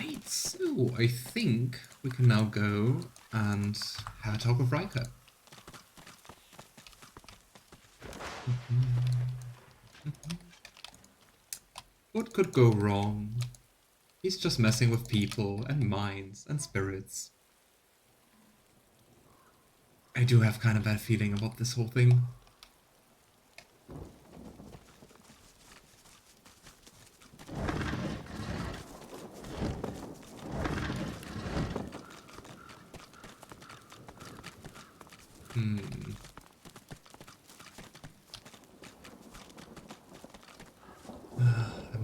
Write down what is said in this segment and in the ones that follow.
Right, so I think we can now go and have a talk with Ryker. What could go wrong? He's just messing with people and minds and spirits. I do have kind of bad feeling about this whole thing.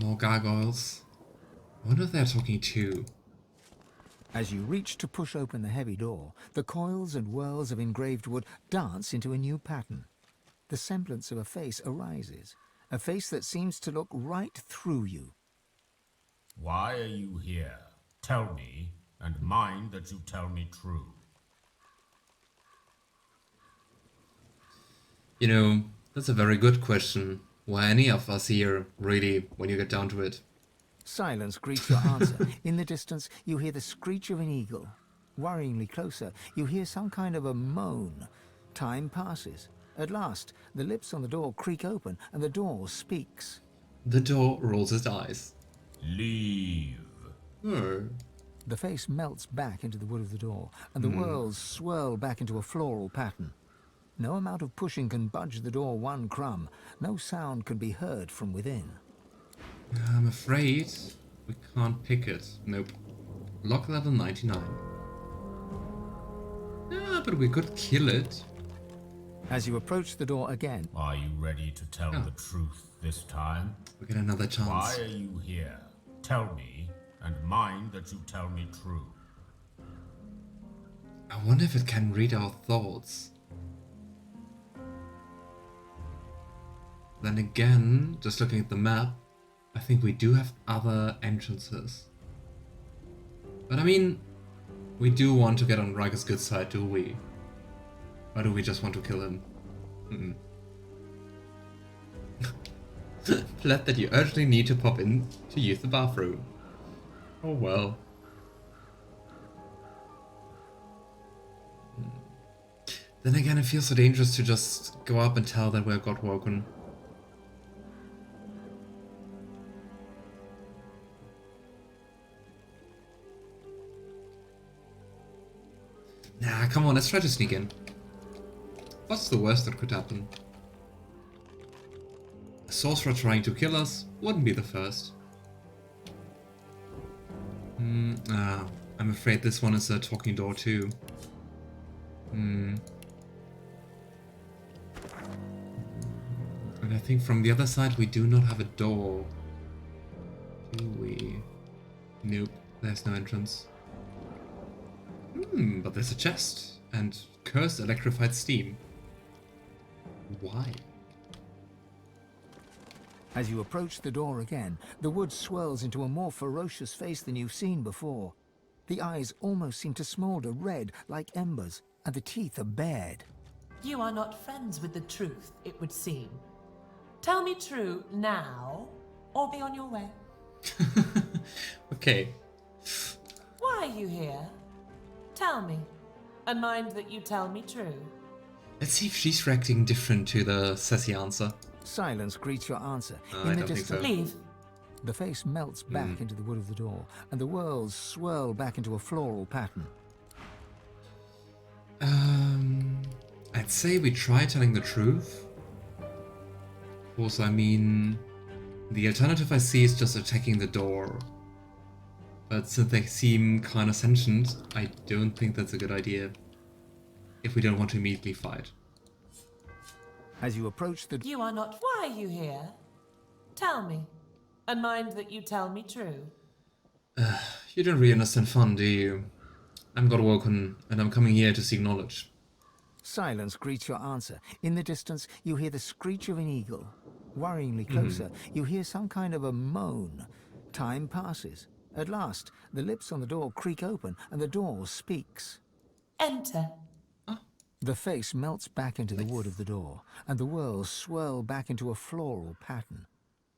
More gargoyles. I wonder if they're talking too. As you reach to push open the heavy door, the coils and whirls of engraved wood dance into a new pattern. The semblance of a face arises, a face that seems to look right through you. Why are you here? Tell me, and mind that you tell me true. You know, that's a very good question. Why any of us here, really, when you get down to it? Silence greets your answer. In the distance, you hear the screech of an eagle. Worryingly closer, you hear some kind of a moan. Time passes. At last, the lips on the door creak open, and the door speaks. The door rolls its eyes. Leave. Oh. The face melts back into the wood of the door, and the whirls swirl back into a floral pattern. No amount of pushing can budge the door one crumb. No sound can be heard from within. I'm afraid we can't pick it. Nope. Lock level 99. Yeah, but we could kill it. As you approach the door again, Are you ready to tell the truth this time? We get another chance. Why are you here? Tell me, and mind that you tell me true. I wonder if it can read our thoughts. Then again, just looking at the map, I think we do have other entrances. But I mean, we do want to get on Ryker's good side, do we? Or do we just want to kill him? Glad that you urgently need to pop in to use the bathroom. Oh well. Then again, it feels so dangerous to just go up and tell that we're God woken. Nah, come on, let's try to sneak in. What's the worst that could happen? A sorcerer trying to kill us wouldn't be the first. I'm afraid this one is a talking door too. And I think from the other side we do not have a door. Do we? Nope, there's no entrance. But there's a chest and cursed electrified steam. Why? as you approach the door again, the wood swirls into a more ferocious face than you've seen before. The eyes almost seem to smolder red like embers, and the teeth are bared. You are not friends with the truth, it would seem. Tell me true now, or be on your way. Okay. Why are you here? Tell me, and mind that you tell me true. Let's see if she's reacting different to the sassy answer. Silence greets your answer. I don't think so. Leave. The face melts back into the wood of the door, and the whirls swirl back into a floral pattern. I'd say we try telling the truth. Of course, I mean, the alternative I see is just attacking the door. But since they seem kind of sentient, I don't think that's a good idea. If we don't want to immediately fight. As you approach the You are not. Why are you here? Tell me, and mind that you tell me true. You don't really understand fun, do you? I'm Godwoken, and I'm coming here to seek knowledge. Silence greets your answer. In the distance, you hear the screech of an eagle. Worryingly closer, you hear some kind of a moan. Time passes. At last, the lips on the door creak open, and the door speaks. Enter. The face melts back into the wood of the door, and the whirls swirl back into a floral pattern.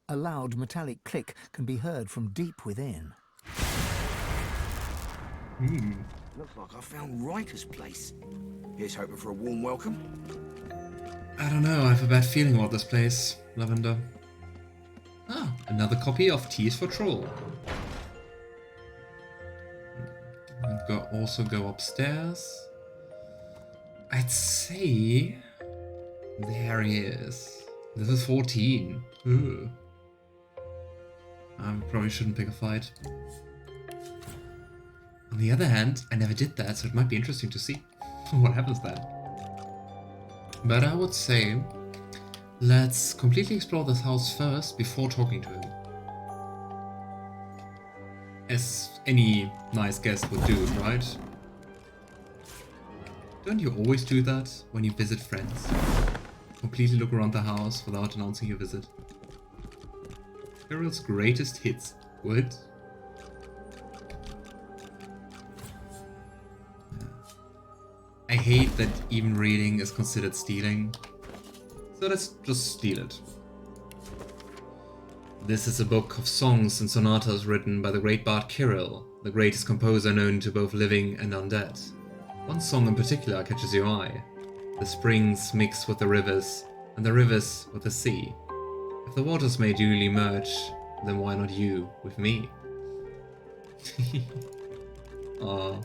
A loud metallic click can be heard from deep within. Looks like I found Ryker's place. Here's hoping for a warm welcome. I don't know, I have a bad feeling about this place, Lavender. Ah, another copy of Tears for Troll. Also go upstairs. I'd say... There he is. This is 14. Ugh. I probably shouldn't pick a fight. On the other hand, I never did that, so it might be interesting to see what happens then. But I would say, let's completely explore this house first before talking to him. As any nice guest would do, right? Don't you always do that when you visit friends? Completely look around the house without announcing your visit. Cyril's greatest hits. What? I hate that even reading is considered stealing. So let's just steal it. This is a book of songs and sonatas written by the great Bard Kirill, the greatest composer known to both living and undead. One song in particular catches your eye. The springs mix with the rivers, and the rivers with the sea. If the waters may duly merge, then why not you with me? Aww.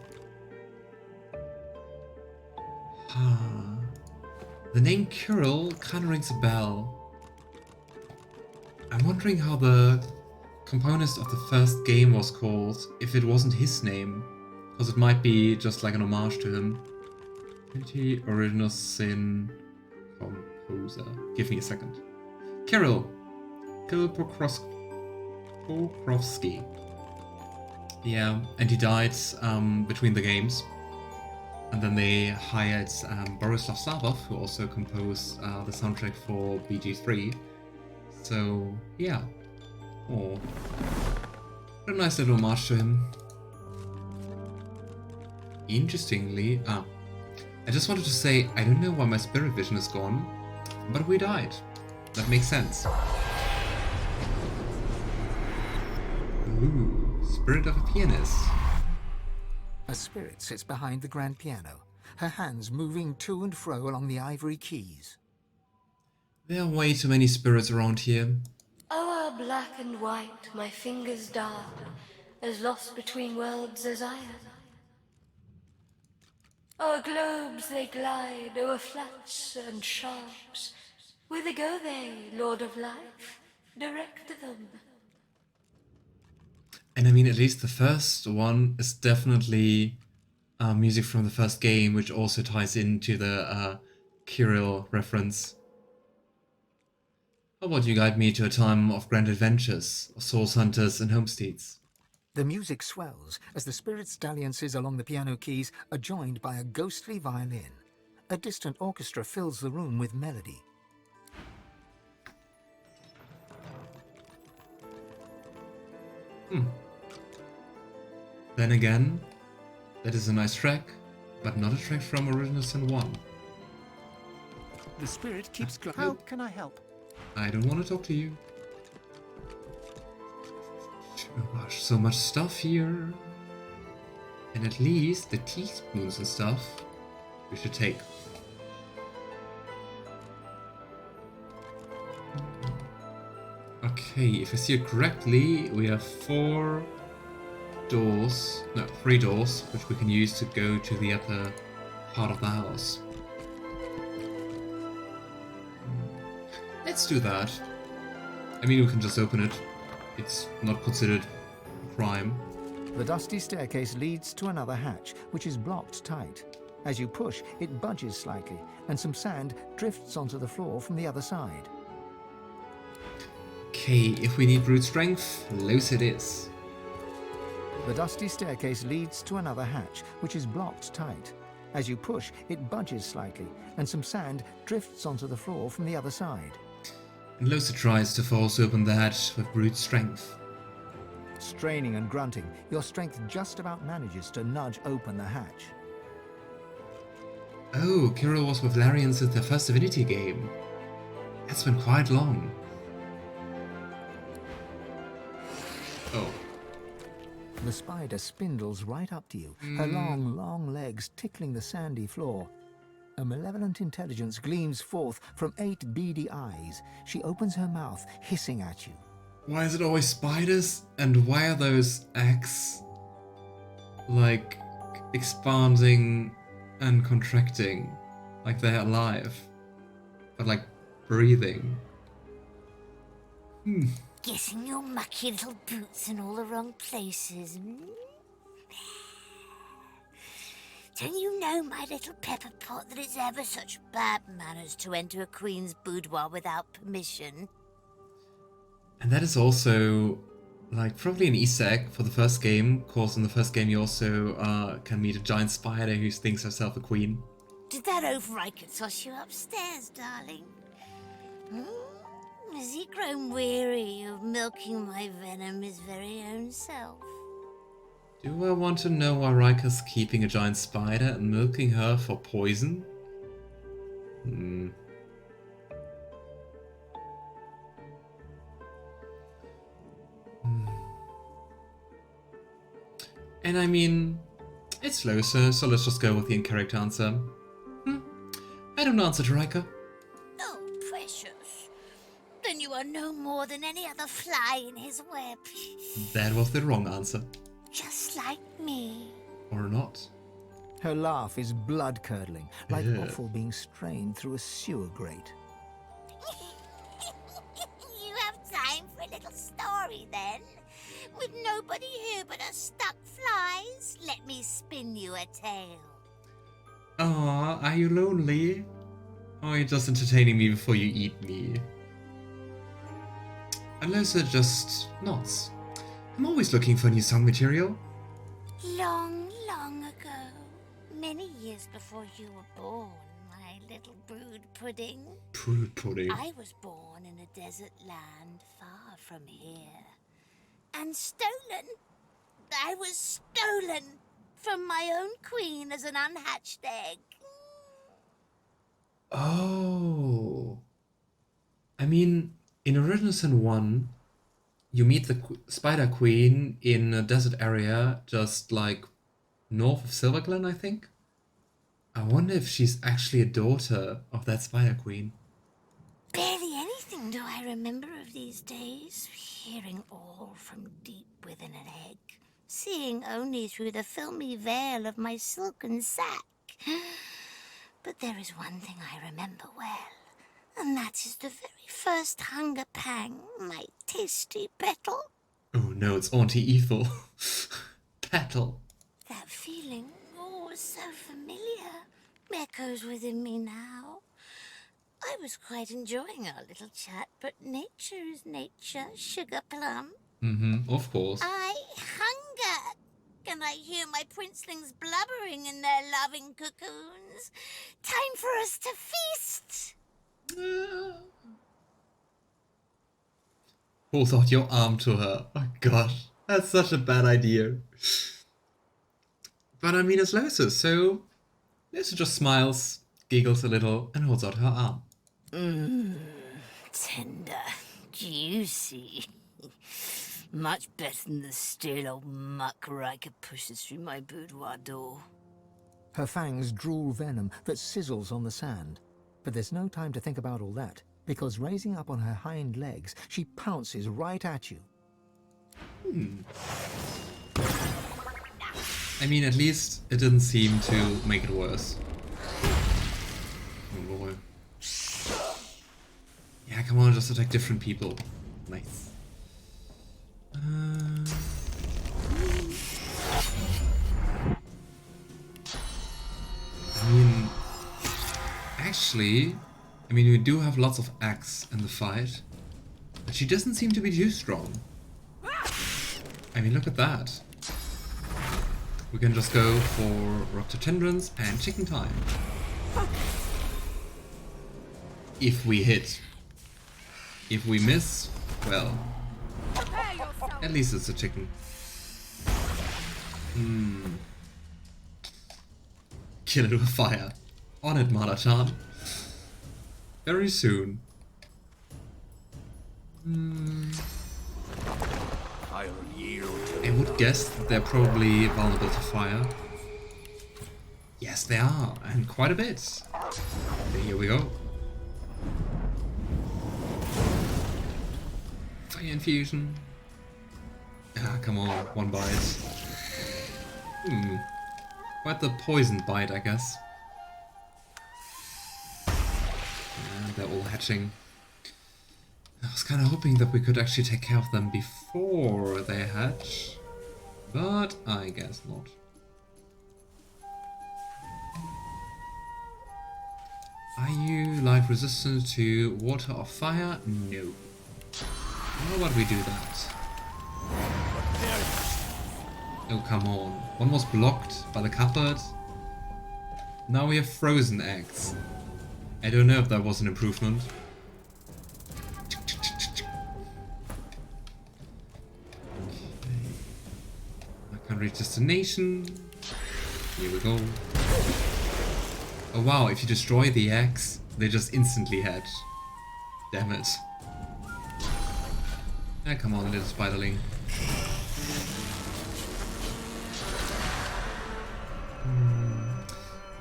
The name Kirill kinda rings a bell. I'm wondering how the componist of the first game was called, if it wasn't his name. Because it might be just like an homage to him. Divinity Original Sin composer. Give me a second. Kirill Pokrovsky. Yeah, and he died between the games. And then they hired Borislav Savov, who also composed the soundtrack for BG3. So, yeah. Oh. What a nice little homage to him. Interestingly, I just wanted to say, I don't know why my spirit vision is gone, but we died. That makes sense. Ooh, spirit of a pianist. A spirit sits behind the grand piano, her hands moving to and fro along the ivory keys. There are way too many spirits around here. O'er black and white, my fingers dart, as lost between worlds as I am. O'er globes they glide, o'er flats and sharps. Whither go they, Lord of Life? Direct them. And I mean, at least the first one is definitely music from the first game, which also ties into the Kirill reference. How about you guide me to a time of grand adventures, of souls hunters and homesteads? The music swells as the spirit's dalliances along the piano keys are joined by a ghostly violin. A distant orchestra fills the room with melody. Then again, that is a nice track, but not a track from Original Sin 1. The spirit keeps How can I help? I don't want to talk to you. So much stuff here. And at least the teaspoons and stuff we should take. Okay, if I see it correctly, we have 3 doors, which we can use to go to the other part of the house. Let's do that. I mean, we can just open it. It's not considered a crime. The dusty staircase leads to another hatch, which is blocked tight. As you push, it budges slightly, and some sand drifts onto the floor from the other side. Okay, if we need brute strength, Lohse it is. The dusty staircase leads to another hatch, which is blocked tight. As you push, it budges slightly, and some sand drifts onto the floor from the other side. And Lohse tries to force open the hatch with brute strength. Straining and grunting, your strength just about manages to nudge open the hatch. Oh, Kirill was with Larian since their first Divinity game. That's been quite long. Oh. The spider spindles right up to you, her long, long legs tickling the sandy floor. A malevolent intelligence gleams forth from 8 beady eyes. She opens her mouth, hissing at you. Why is it always spiders? And why are those eggs like expanding and contracting like they're alive, but like breathing? Getting your mucky little boots in all the wrong places. Don't you know, my little pepper pot, that it's ever such bad manners to enter a queen's boudoir without permission? And that is also like probably an Easter egg for the first game, because in the first game you also can meet a giant spider who thinks herself a queen. Did that oaf Ryker toss you upstairs, darling? Has he grown weary of milking my venom his very own self? Do I want to know why Ryker's keeping a giant spider and milking her for poison? And I mean, it's Lohse, so let's just go with the in-character answer. I don't answer to Ryker. Oh, precious. Then you are no more than any other fly in his web. That was the wrong answer. Just like me. Or not. Her laugh is blood-curdling, like offal being strained through a sewer grate. You have time for a little story, then? With nobody here but us stuck flies, let me spin you a tale. Aw, are you lonely? Or are you just entertaining me before you eat me? And Lohse just nods. I'm always looking for new song material. Long, long ago, many years before you were born, my little brood pudding, Brood pudding. I was born in a desert land far from here. And stolen. I was stolen from my own queen as an unhatched egg. Oh. I mean, in Original Sin 1, you meet the Spider Queen in a desert area just like north of Silverglen, I think. I wonder if she's actually a daughter of that Spider Queen. Barely anything do I remember of these days. Hearing all from deep within an egg. Seeing only through the filmy veil of my silken sack. But there is one thing I remember well. And that is the very first hunger pang, my tasty petal. Oh no, it's Auntie Ethel. Petal. That feeling, oh, was so familiar, echoes within me now. I was quite enjoying our little chat, but nature is nature, sugar plum. Of course. I hunger. Can I hear my princelings blubbering in their loving cocoons? Time for us to feast. Hold out your arm to her. Oh gosh, that's such a bad idea. But I mean, it's Lohse, so Lohse just smiles, giggles a little, and holds out her arm. Tender, juicy. Much better than the stale old muck Ryker pushes through my boudoir door. Her fangs drool venom that sizzles on the sand. But there's no time to think about all that, because raising up on her hind legs, she pounces right at you. I mean, at least it didn't seem to make it worse. Oh boy. Yeah, come on, just attack different people. Nice. I mean, actually, we do have lots of axe in the fight, but she doesn't seem to be too strong. I mean, look at that. We can just go for Raptor Tendrils and chicken time. If we hit. If we miss, well, at least it's a chicken. Kill it with fire. On it, Malachan. Very soon. I I'll yield to I would guess that they're probably vulnerable to fire. Yes, they are, and quite a bit. Okay, here we go. Fire infusion. Ah, come on, one bite. Quite the poisoned bite, I guess. And they're all hatching. I was kind of hoping that we could actually take care of them before they hatch, but I guess not. Are you life resistant to water or fire? No. How about we do that? Oh, come on. One was blocked by the cupboard. Now we have frozen eggs. I don't know if that was an improvement. I can't reach destination. Here we go. Oh wow, if you destroy the eggs, they just instantly hatch. Damn it. Ah, come on, little spiderling.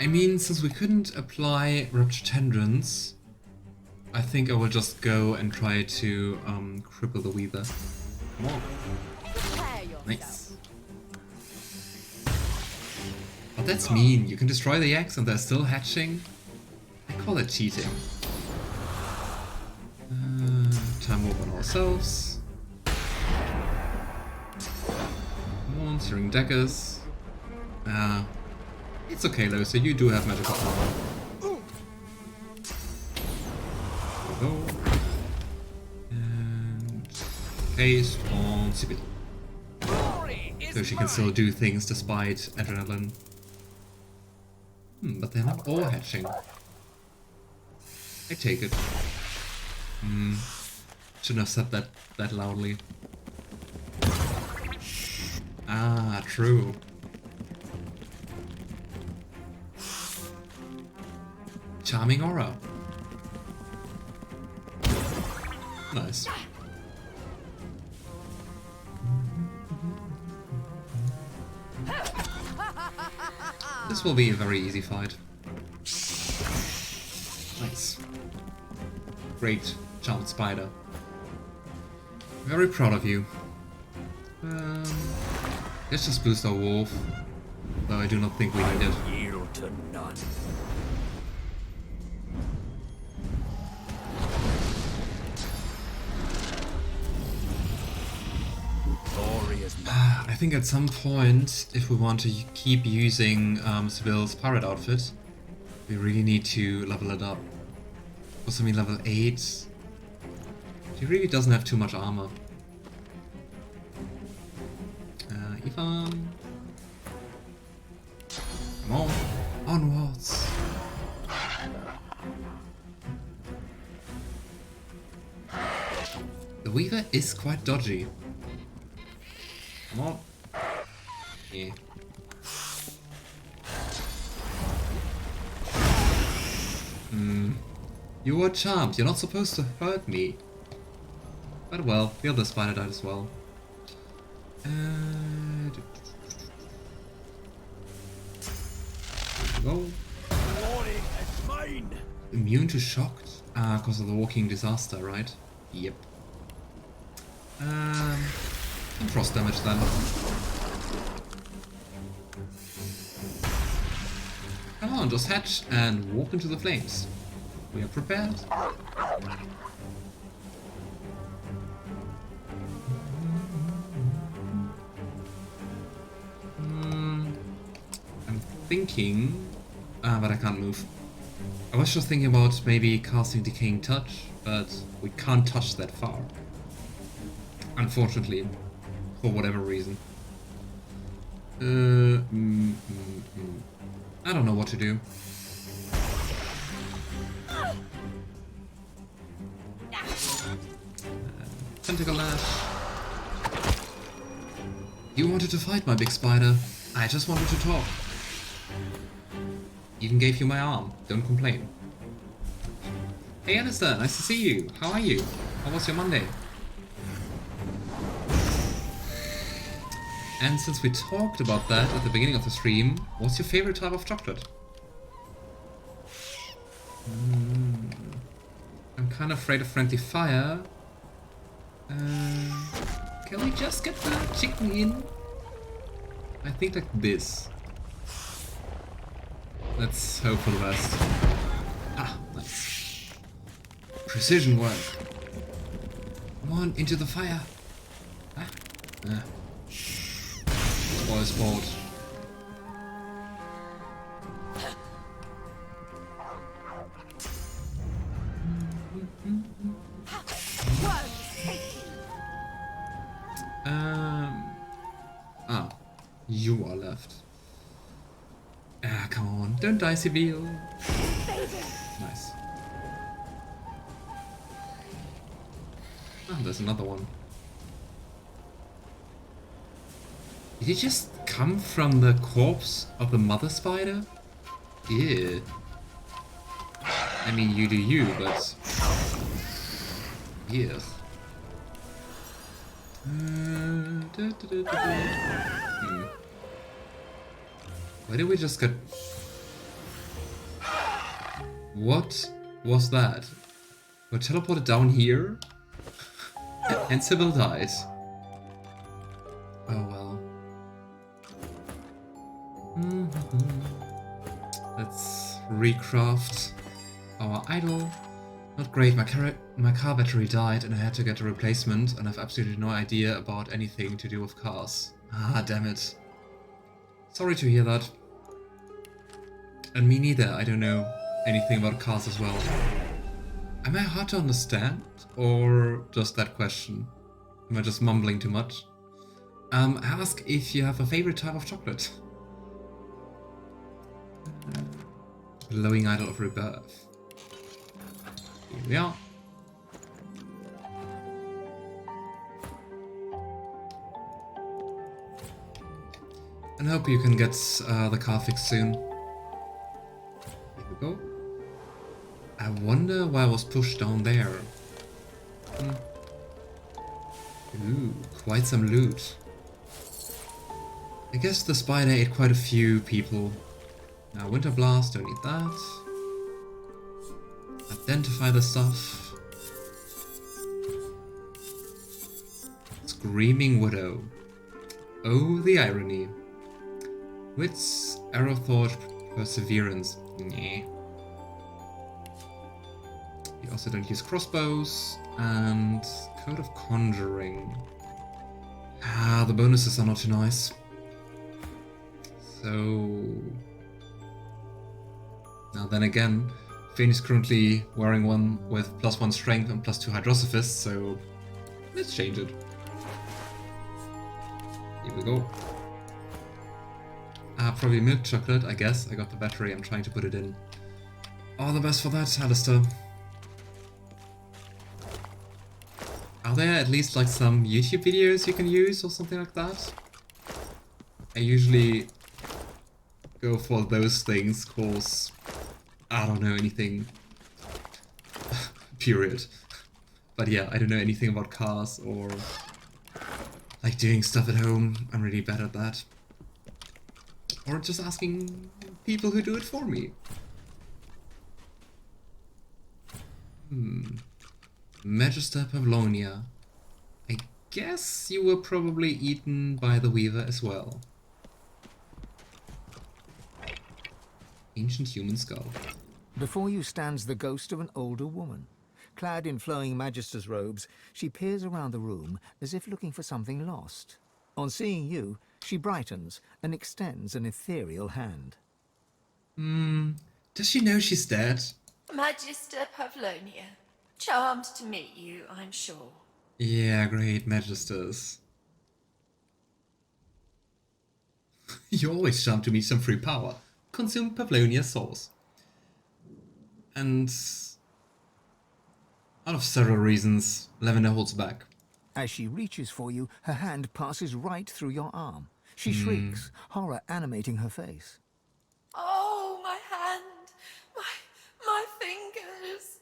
I mean, since we couldn't apply Rupture Tendrils, I think I will just go and try to cripple the Weaver. Come on. Nice. But that's mean. You can destroy the eggs and they're still hatching. I call it cheating. Time warp on ourselves. Come on, Searing Daggers. It's okay, Lohse, you do have magical armor. There we go. And haste on Sebille. So she can still do things despite adrenaline. But they're not all hatching. I take it. Shouldn't have said that loudly. Ah, true. Charming aura. Nice. This will be a very easy fight. Nice. Great, charmed spider. Very proud of you. Let's just boost our wolf, though I do not think we need it. yield to none. I think at some point, if we want to keep using Sebille's pirate outfit, we really need to level it up. Also, I mean, level 8. She really doesn't have too much armor. Ifan. Come on, onwards. The Weaver is quite dodgy. Come on. Yeah. You were charmed. You're not supposed to hurt me. But well, the other spider died as well. Go. Immune to shocked? Ah, because of the walking disaster, right? Yep. Some frost damage then. Come on, just hatch and walk into the flames. We are prepared. I'm thinking... but I can't move. I was just thinking about maybe casting Decaying Touch, but we can't touch that far. Unfortunately, for whatever reason. I don't know what to do. Tentacle Lash. You wanted to fight, my big spider. I just wanted to talk. Even gave you my arm. Don't complain. Hey Alistair, nice to see you. How are you? How was your Monday? And since we talked about that at the beginning of the stream, what's your favorite type of chocolate? I'm kind of afraid of friendly fire. Can we just get the chicken in? I think like this. Let's hope for the best. Ah, nice. Precision work. Come on, into the fire. Ah. Ah. Spoil sport. You are left. Ah, come on. Don't die, Sebille. Nice. Ah, there's another one. Did he just come from the corpse of the mother spider? Ew. I mean, you do you, but... yeah. Why did we just get... what was that? We're teleported down here? And Sebille dies. Oh well. Let's recraft our idol. Not great, my car battery died and I had to get a replacement and I've absolutely no idea about anything to do with cars. Ah, damn it. Sorry to hear that. And me neither, I don't know anything about cars as well. Am I hard to understand? Or just that question? Am I just mumbling too much? Ask if you have a favorite type of chocolate. Glowing Idol of Rebirth. Here we are. And hope you can get the car fixed soon. Here we go. I wonder why I was pushed down there. Ooh, quite some loot. I guess the spider ate quite a few people. Now Winter Blast, don't need that. Identify the stuff. Screaming Widow. Oh, the irony. Wits, Arrow Thought, Perseverance. Nah. You also don't use crossbows. And Code of Conjuring. Ah, the bonuses are not too nice. So... now then again, Fane is currently wearing one with +1 strength and +2 hydrosophist, so let's change it. Here we go. Probably milk chocolate, I guess. I got the battery, I'm trying to put it in. All the best for that, Alistair. Are there at least like some YouTube videos you can use or something like that? I usually go for those things, cause I don't know anything. Period. But yeah, I don't know anything about cars or like doing stuff at home. I'm really bad at that. Or just asking people who do it for me. Magister Pavlonia. I guess you were probably eaten by the Weaver as well. Ancient human skull. Before you stands the ghost of an older woman. Clad in flowing Magister's robes, she peers around the room as if looking for something lost. On seeing you, she brightens and extends an ethereal hand. Does she know she's dead? Magister Pavlonia. Charmed to meet you, I'm sure. Yeah, great, Magisters. You always charmed to meet some free power. Consume Pavlonia sauce. And out of several reasons, Lavender holds back. As she reaches for you, her hand passes right through your arm. She shrieks, horror animating her face. Oh, my hand! My fingers!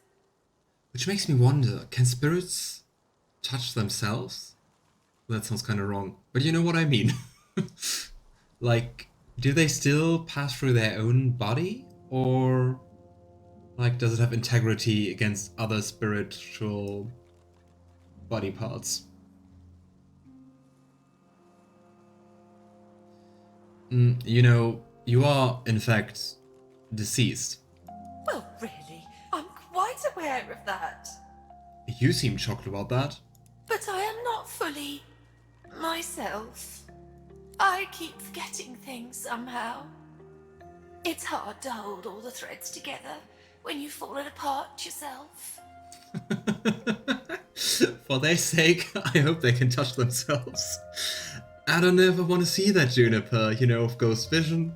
Which makes me wonder, can spirits touch themselves? That sounds kind of wrong, but you know what I mean. Like, do they still pass through their own body? Or, like, does it have integrity against other spiritual body parts? You know, you are, in fact, deceased. Well, really, I'm quite aware of that. You seem shocked about that. But I am not fully myself. I keep forgetting things somehow. It's hard to hold all the threads together when you've fallen apart yourself. For their sake, I hope they can touch themselves. I don't ever want to see that Juniper, you know, of Ghost Vision.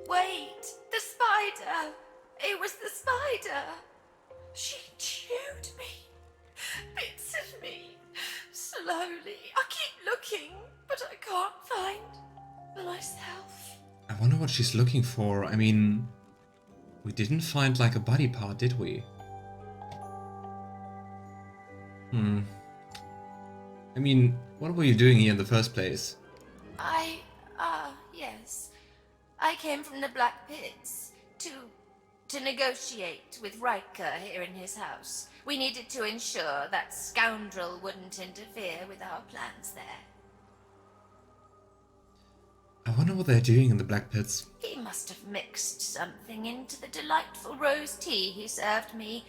Wait, the spider! It was the spider! She chewed me. Bits of me. Slowly. I keep looking, but I can't find myself. I wonder what she's looking for. I mean, we didn't find like a body part, did we? I mean, what were you doing here in the first place? Yes. I came from the Black Pits to negotiate with Ryker here in his house. We needed to ensure that scoundrel wouldn't interfere with our plans there. I wonder what they're doing in the Black Pits. He must have mixed something into the delightful rose tea he served me.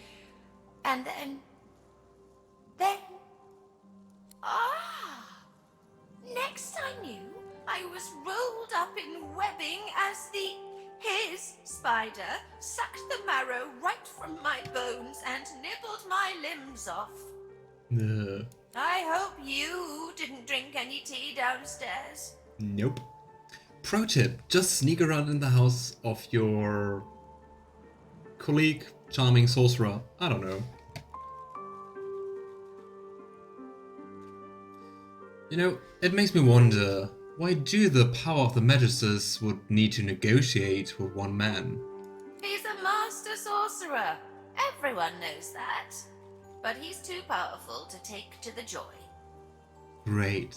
And then... Next I knew, I was rolled up in webbing as his spider sucked the marrow right from my bones and nibbled my limbs off. I hope you didn't drink any tea downstairs. Nope. Pro tip, just sneak around in the house of your colleague, charming sorcerer. I don't know. You know, it makes me wonder, why do the power of the Magisters would need to negotiate with one man? He's a master sorcerer. Everyone knows that. But he's too powerful to take to the joy. Great.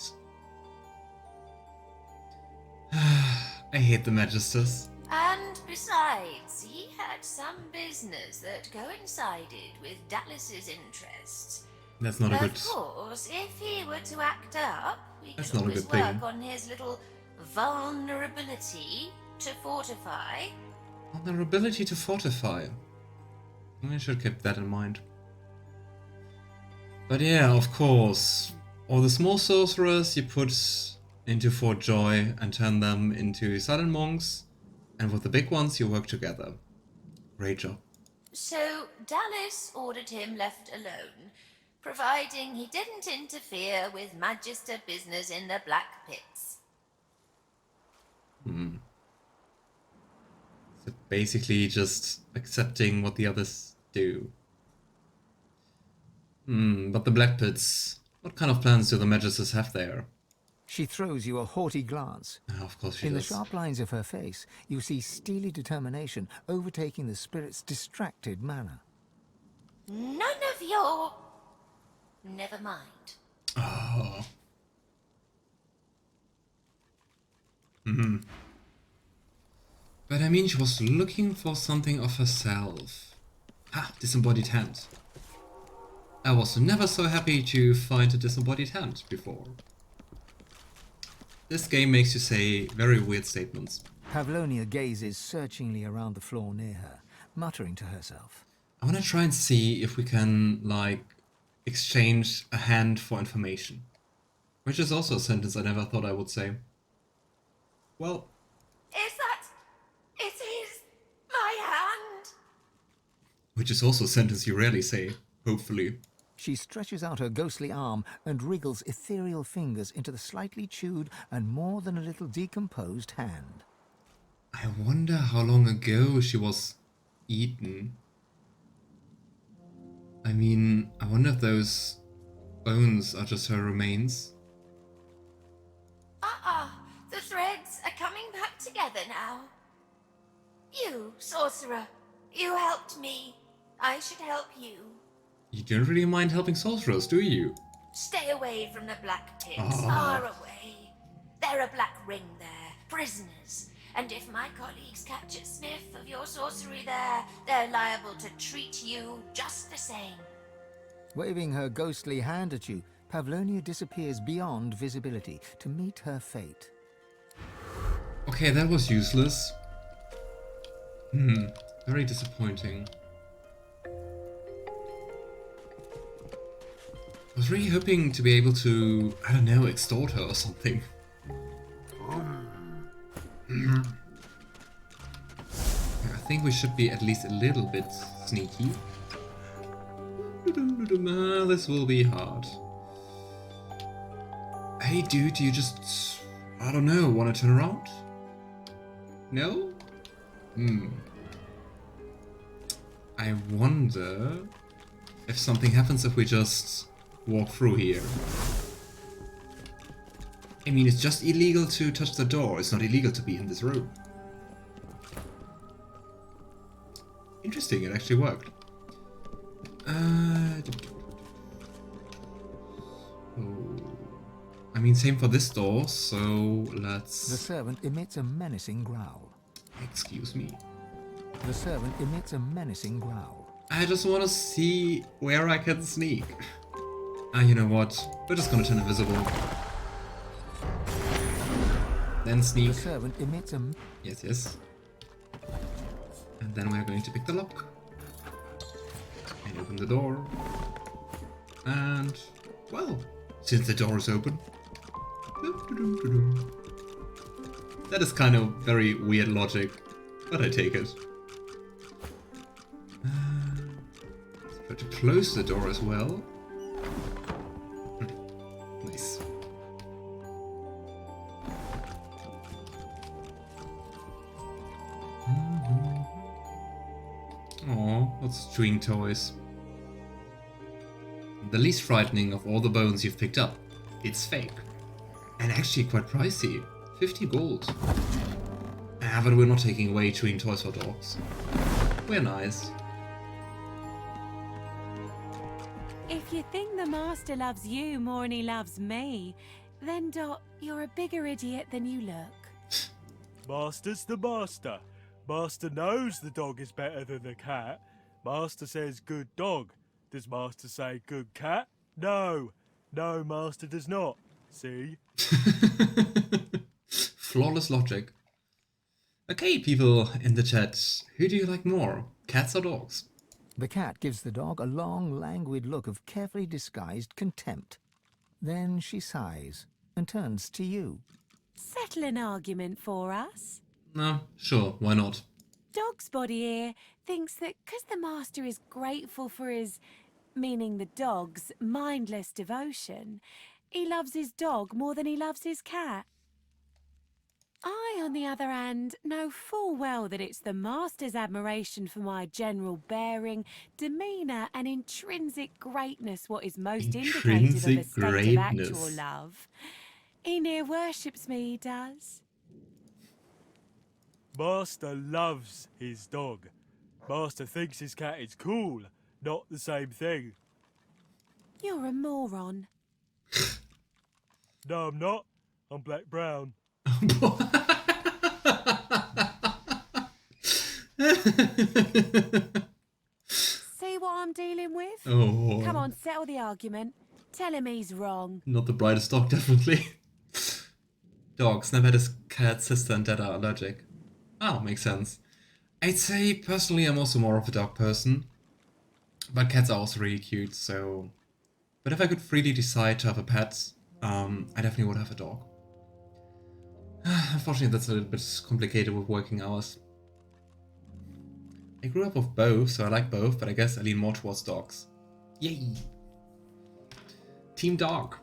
I hate the Magisters. And besides, he had some business that coincided with Dallas's interests. That's not a good... Of course, if he were to act up, we That's could not a always good thing. work on his little vulnerability to fortify. Vulnerability to fortify. I should keep that in mind. But yeah, of course, all the small sorcerers you put into Fort Joy and turn them into silent monks, and with the big ones you work together. Great job. So Dallas ordered him left alone, providing he didn't interfere with Magister business in the Black Pits. So basically just accepting what the others do. But the Black Pits, what kind of plans do the Magisters have there? She throws you a haughty glance. Of course she In the does. sharp lines of her face, you see steely determination overtaking the spirit's distracted manner. None of your... Never mind. Oh. But I mean, she was looking for something of herself. Ah, disembodied hand. I was never so happy to find a disembodied hand before. This game makes you say very weird statements. Pavlonia gazes searchingly around the floor near her, muttering to herself. I want to try and see if we can, like, exchange a hand for information. Which is also a sentence I never thought I would say. Well, It is my hand. which is also a sentence you rarely say, hopefully. She stretches out her ghostly arm and wriggles ethereal fingers into the slightly chewed and more than a little decomposed hand. I wonder how long ago she was eaten. I mean, I wonder if those bones are just her remains. The threads are coming back together now. You, sorcerer, you helped me. I should help you. You don't really mind helping sorcerers, do you? Stay away from the Black Pits, Oh. far away. Bear a black ring there. Prisoners. And if my colleagues catch a sniff of your sorcery there, they're liable to treat you just the same. Waving her ghostly hand at you, Pavlonia disappears beyond visibility to meet her fate. Okay, that was useless. Very disappointing. I was really hoping to be able to, I don't know, extort her or something. Yeah, I think we should be at least a little bit sneaky. This will be hard. Hey dude, you just, I don't know, want to turn around? No? I wonder if something happens if we just walk through here. I mean, it's just illegal to touch the door. It's not illegal to be in this room. Interesting, it actually worked. I mean, same for this door, so let's... The servant emits a menacing growl. Excuse me. The servant emits a menacing growl. I just want to see where I can sneak. You know what? We're just gonna turn invisible. Then sneak. The servant emits a... Yes, yes. And then we're going to pick the lock. And open the door. And, well, since the door is open. That is kind of very weird logic, but I take it. Let's try to close the door as well. Nice. Aw, lots of chewing toys. The least frightening of all the bones you've picked up. It's fake. And actually quite pricey. 50 gold. But we're not taking away chewing toys for dogs. We're nice. If you think the master loves you more than he loves me, then Dot, you're a bigger idiot than you look. Master's the master. Master knows the dog is better than the cat. Master says good dog. Does Master say good cat? No. No, Master does not. See? Flawless logic. Okay, people in the chat, who do you like more, cats or dogs? The cat gives the dog a long, languid look of carefully disguised contempt. Then she sighs and turns to you. Settle an argument for us. No, sure, why not? Dog's body here thinks that because the master is grateful for his, meaning the dog's, mindless devotion, he loves his dog more than he loves his cat. I, on the other hand, know full well that it's the master's admiration for my general bearing, demeanour and intrinsic greatness what is most indicative of a state of actual love. He near worships me, he does. Master loves his dog. Master thinks his cat is cool, not the same thing. You're a moron. No, I'm not. I'm black-brown. See what I'm dealing with? Oh. Come on, settle the argument. Tell him he's wrong. Not the brightest dog, definitely. Dogs, never had his cat, sister and dad are allergic. Oh, makes sense. I'd say, personally, I'm also more of a dog person. But cats are also really cute, so... But if I could freely decide to have a pet, I definitely would have a dog. Unfortunately, that's a little bit complicated with working hours. I grew up with both, so I like both, but I guess I lean more towards dogs. Yay! Team dog.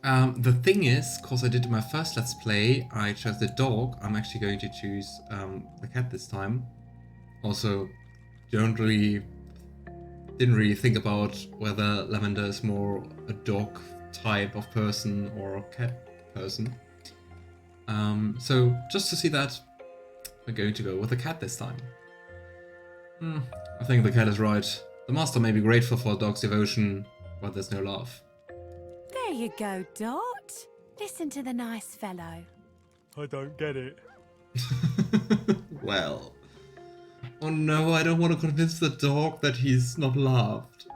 The thing is, because I did my first Let's Play, I chose the dog. I'm actually going to choose the cat this time. Also, didn't really think about whether Lavender is more a dog type of person or a cat person. So just to see that, we're going to go with the cat this time. I think the cat is right. The master may be grateful for a dog's devotion, but there's no love. There you go, Dot. Listen to the nice fellow. I don't get it. Well. Oh no, I don't want to convince the dog that he's not loved.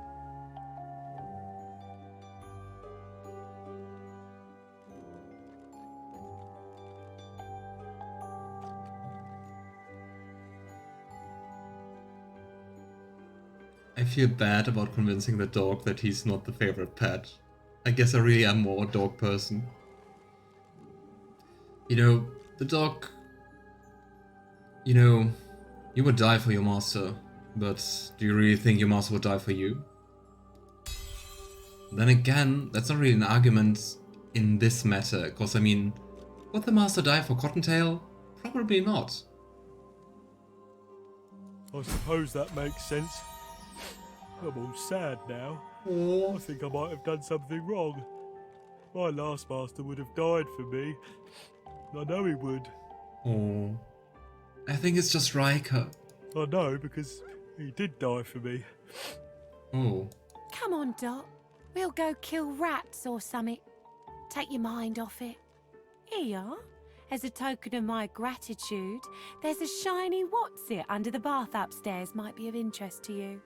I feel bad about convincing the dog that he's not the favorite pet. I guess I really am more a dog person. You know, the dog... You know, you would die for your master, but do you really think your master would die for you? Then again, that's not really an argument in this matter, because I mean, would the master die for Cottontail? Probably not. I suppose that makes sense. I'm all sad now. Oh. I think I might have done something wrong. My last master would have died for me. I know he would. Oh. I think it's just Ryker. I know, because he did die for me. Oh. Come on, Dot. We'll go kill rats or something. Take your mind off it. Here you are. As a token of my gratitude, there's a shiny what's-it under the bath upstairs might be of interest to you.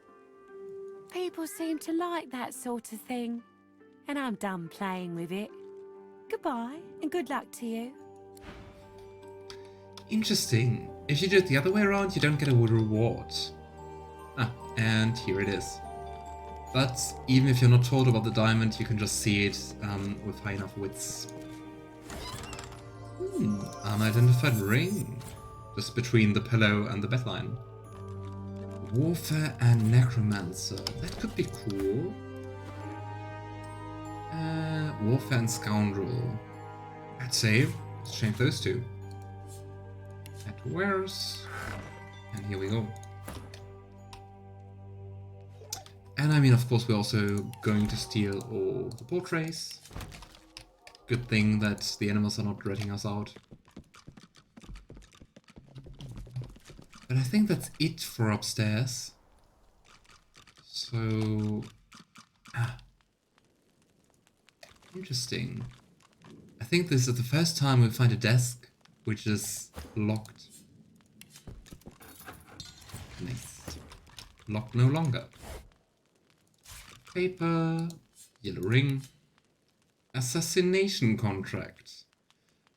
People seem to like that sort of thing, and I'm done playing with it. Goodbye, and good luck to you. Interesting. If you do it the other way around, you don't get a reward. Ah, and here it is. But even if you're not told about the diamond, you can just see it with high enough wits. Unidentified ring. Just between the pillow and the bedline. Warfare and Necromancer. That could be cool. Warfare and Scoundrel. I'd say let's change those two. At wares. And here we go. And I mean, of course, we're also going to steal all the portraits. Good thing that the animals are not ratting us out. But I think that's it for upstairs. So... Interesting. I think this is the first time we find a desk which is locked. Next. Locked no longer. Paper. Yellow ring. Assassination contract.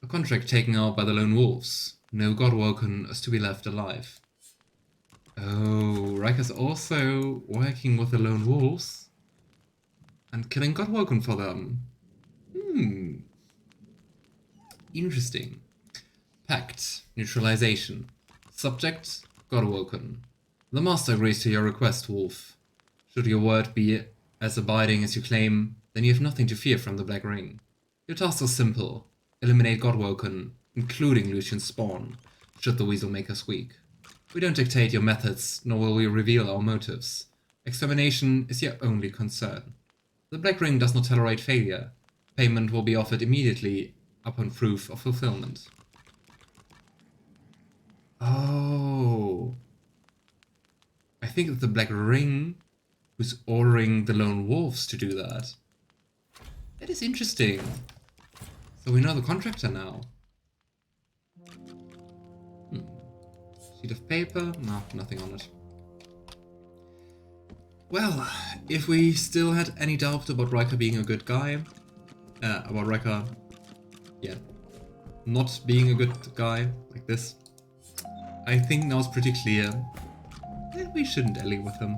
A contract taken out by the lone wolves. No Godwoken is to be left alive. Oh, Ryker's also working with the lone wolves and killing Godwoken for them. Interesting. Pact. Neutralization. Subject. Godwoken. The Master agrees to your request, Wolf. Should your word be as abiding as you claim, then you have nothing to fear from the Black Ring. Your tasks are simple. Eliminate Godwoken, including Lucian's spawn, should the Weasel make us weak. We don't dictate your methods, nor will we reveal our motives. Extermination is your only concern. The Black Ring does not tolerate failure. Payment will be offered immediately upon proof of fulfillment. Oh. I think it's the Black Ring who's ordering the lone wolves to do that. That is interesting. So we know the contractor now. Sheet of paper? No, nothing on it. Well, if we still had any doubt about Ryker being a good guy, about Ryker, yeah, not being a good guy like this, I think now it's pretty clear that we shouldn't ally with him.